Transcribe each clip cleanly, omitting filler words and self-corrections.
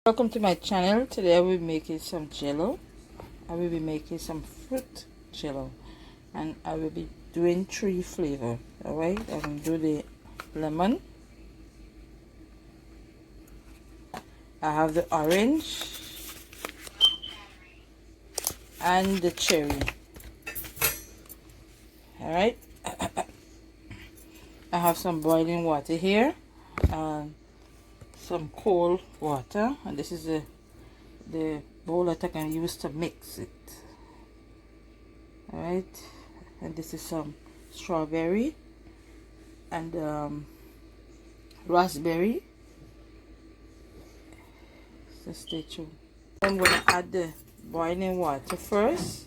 Welcome to my channel. Today I will be making some jello. I will be making some fruit jello, and I will be doing 3 flavors. Alright, I'm going to do the lemon, I have the orange and the cherry. Alright, I have some boiling water here and some cold water, and this is the bowl that I can use to mix it. Alright, and this is some strawberry and raspberry, so stay tuned. I'm going to add the boiling water first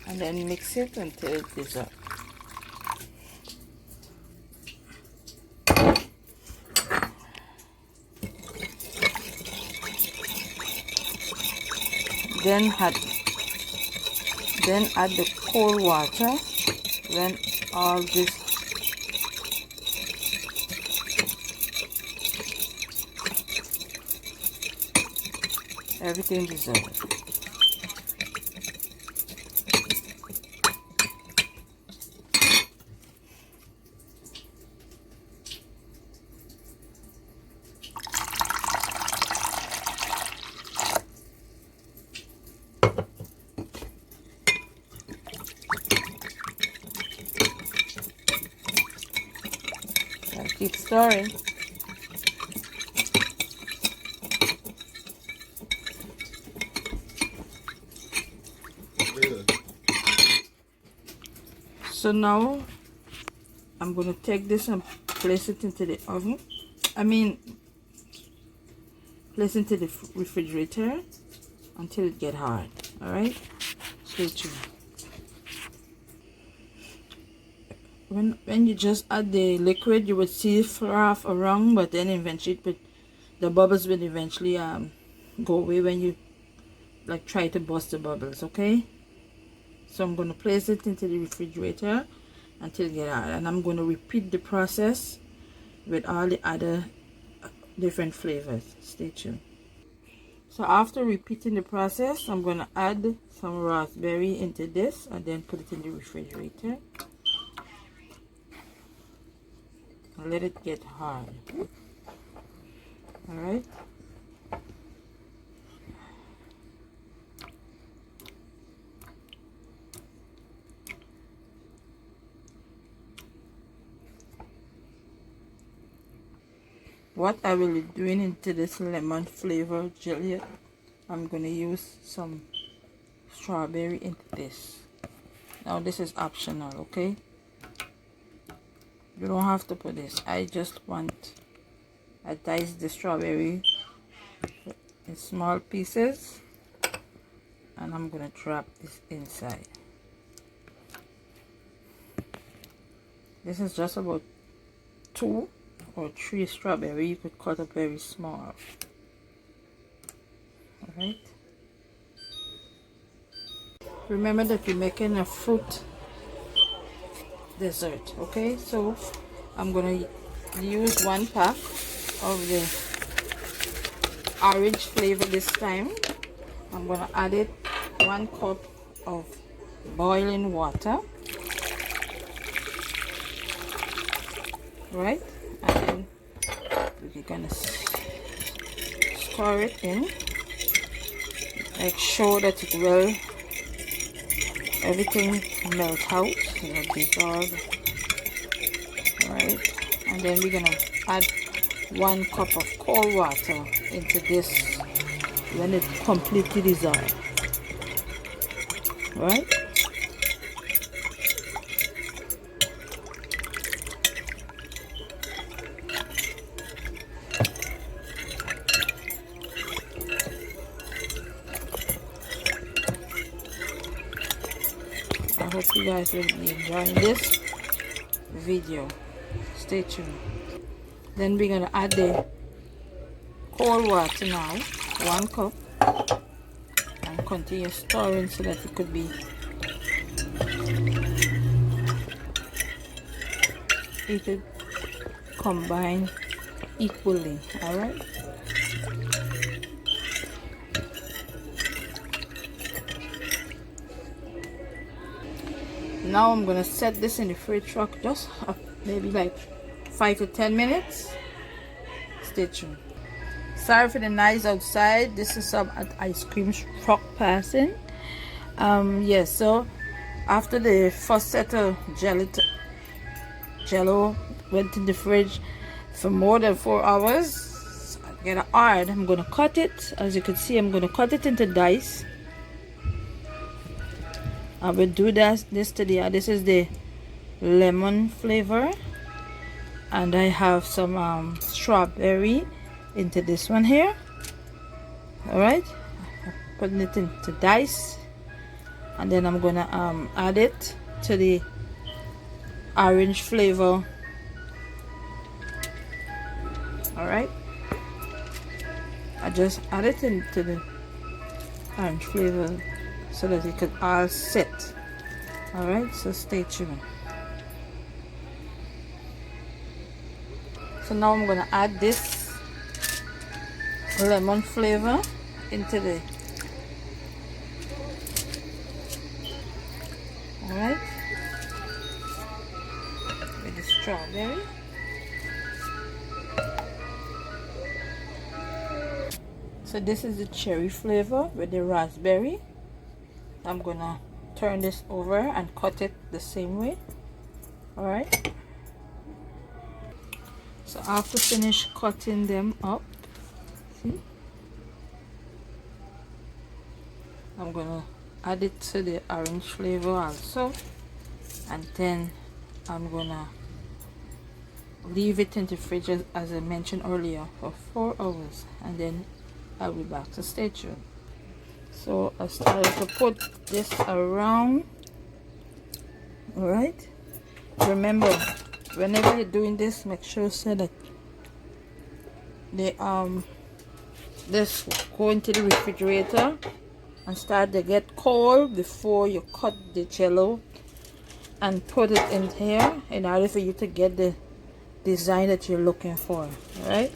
and then mix it until it is up. Then add the cold water when all this everything dissolves. Keep stirring. So now I'm going to take this and place it into the oven. Place it into the refrigerator until it get hard. Alright? Stay tuned. When you just add the liquid, you will see froth around, but then eventually the bubbles will eventually go away when you like try to bust the bubbles. Okay, so I'm going to place it into the refrigerator until it gets hard, and I'm going to repeat the process with all the other different flavors. Stay tuned. So after repeating the process, I'm going to add some raspberry into this and then put it in the refrigerator. Let it get hard. Alright, what I will be doing into this lemon flavor jelly, I'm going to use some strawberry into this. Now this is optional, okay? You don't have to put this. I dice the strawberry in small pieces and I'm gonna drop this inside. This is just about 2 or 3 strawberry. You could cut up very small. Alright, remember that you're making a fruit dessert. Okay, so I'm gonna use 1 pack of the orange flavor this time. I'm gonna add it 1 cup of boiling water, right, and then we're gonna stir it in. Make sure that it will everything melt out, dissolve. Right, and then we're gonna add 1 cup of cold water into this when it completely dissolves. Right, I hope you guys will be enjoying this video. Stay tuned. Then we're going to add the cold water now, 1 cup, and continue stirring so that it could be heated, combine equally. All right. Now I'm gonna set this in the fridge truck just maybe like 5 to 10 minutes. Stay tuned. Sorry for the noise outside. This is some ice cream truck passing. Yes, so after the first set of jello went in the fridge for more than 4 hours, I get hard. I'm gonna cut it. As you can see, I'm gonna cut it into dice. I will do this today. This is the lemon flavor, and I have some strawberry into this one here. All right, putting it into dice, and then I'm gonna add it to the orange flavor. All right, I just add it into the orange flavor so that it could all sit. All right, so stay tuned. So now I'm gonna add this lemon flavor into the, all right, with the strawberry. So this is the cherry flavor with the raspberry. I'm gonna turn this over and cut it the same way. All right, so after finish cutting them up, see, I'm gonna add it to the orange flavor also, and then I'm gonna leave it in the fridge as I mentioned earlier for 4 hours, and then I'll be back, so stay tuned. So I started to put this around. All right, remember, whenever you're doing this, make sure so that this go into the refrigerator and start to get cold before you cut the jello and put it in here in order for you to get the design that you're looking for. All right,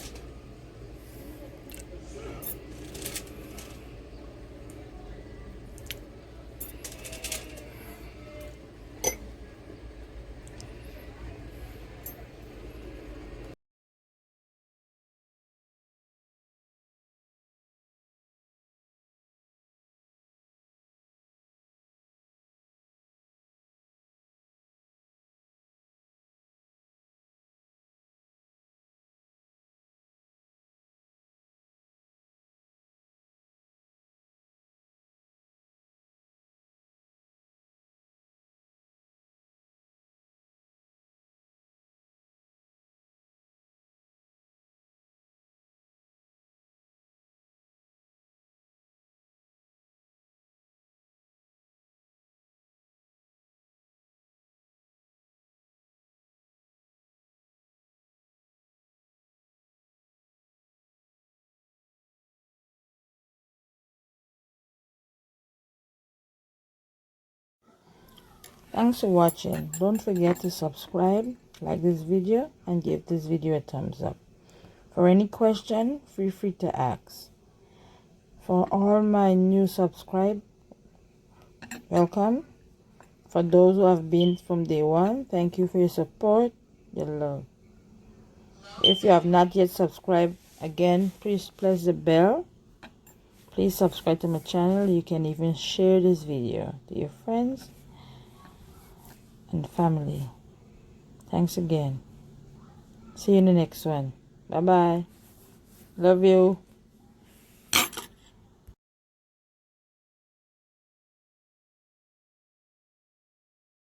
thanks for watching. Don't forget to subscribe, like this video, and give this video a thumbs up. For any question, feel free to ask. For all my new subscribe, welcome. For those who have been from day one, thank you for your support, your love. If you have not yet subscribed, again, please press the bell. Please subscribe to my channel. You can even share this video to your friends and family. Thanks again. See you in the next one. Bye bye. Love you.